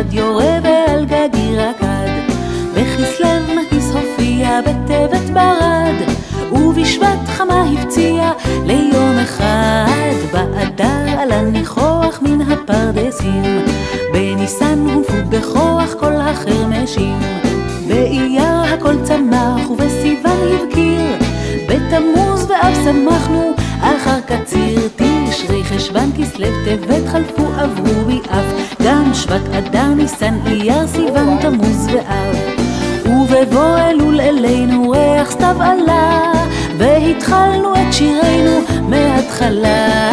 ירד יורה ועל גגי רקד, בכסלו נרקיס הופיע בטבת ברד, ובשבט חמה הפציע ליום אחד. באדר עלה ניחוח מן הפרדסים, בניסן הונפו בכוח כל החרמשים, באייר הכל צמח ובסיוון הבקיר, בתמוז ואב שמחנו אחר קציר. תשרי חשבן כסלו טבת חלפו עברו ביעף, גם שבט אדר ניסן אייר סיוון תמוז ואב, ובבוא אלול אלינו ריח סתיו עלה, והתחלנו את שירנו מההתחלה.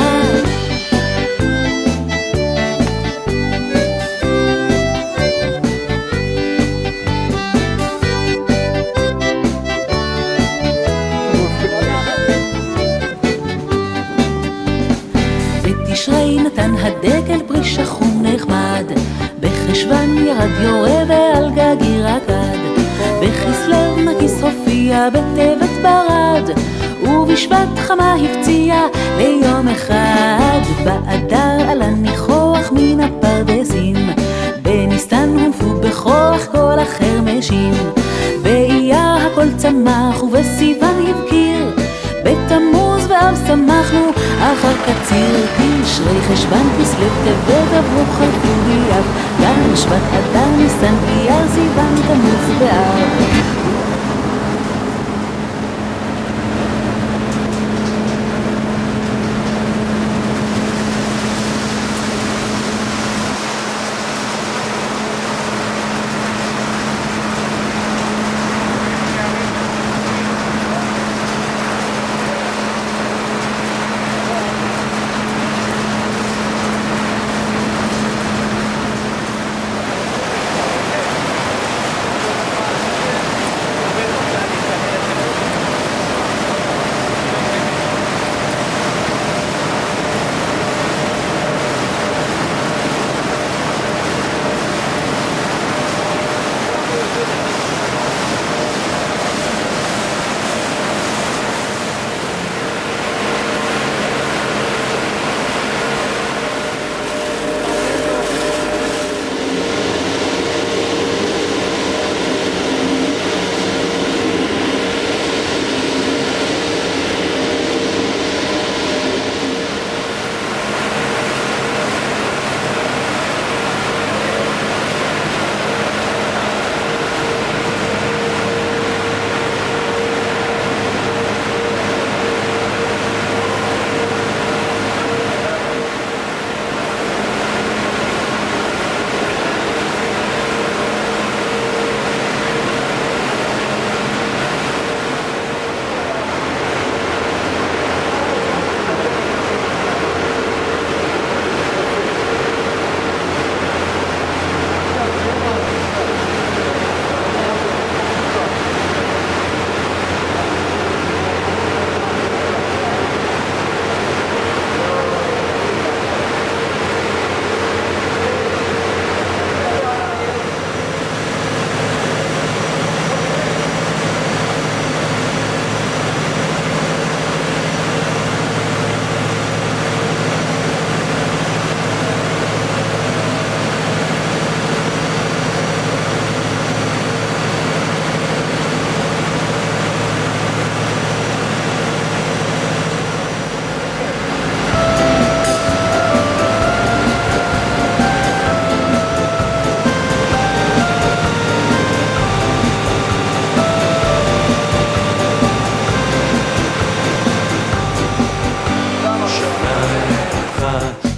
בתשרי נתן הדקל פרי שחום נחמד, בחשוון ירד יורה ועל גגי רקד, בכסלו נרקיס הופיע בטבת ברד, ובשבט חמה הפציע ליום אחד. באדר עלה ניחוח מן הפרדסים, בניסן הונפו בכוח כל החרמשים, באייר הכל צמח ובסיוון הבקיר, בתמוז ואב שמחנו אחר קציר. תשרי חשבן כסלו טבת עברו חלפו ביעף, גם שבט אדר ניסן אייר סיוון תמוז ואב.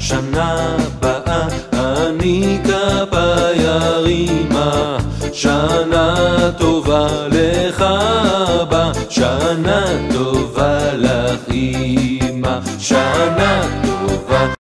שנה באה אני כפי ארימה, שנה טובה לך בה, שנה טובה לך אמא, שנה טובה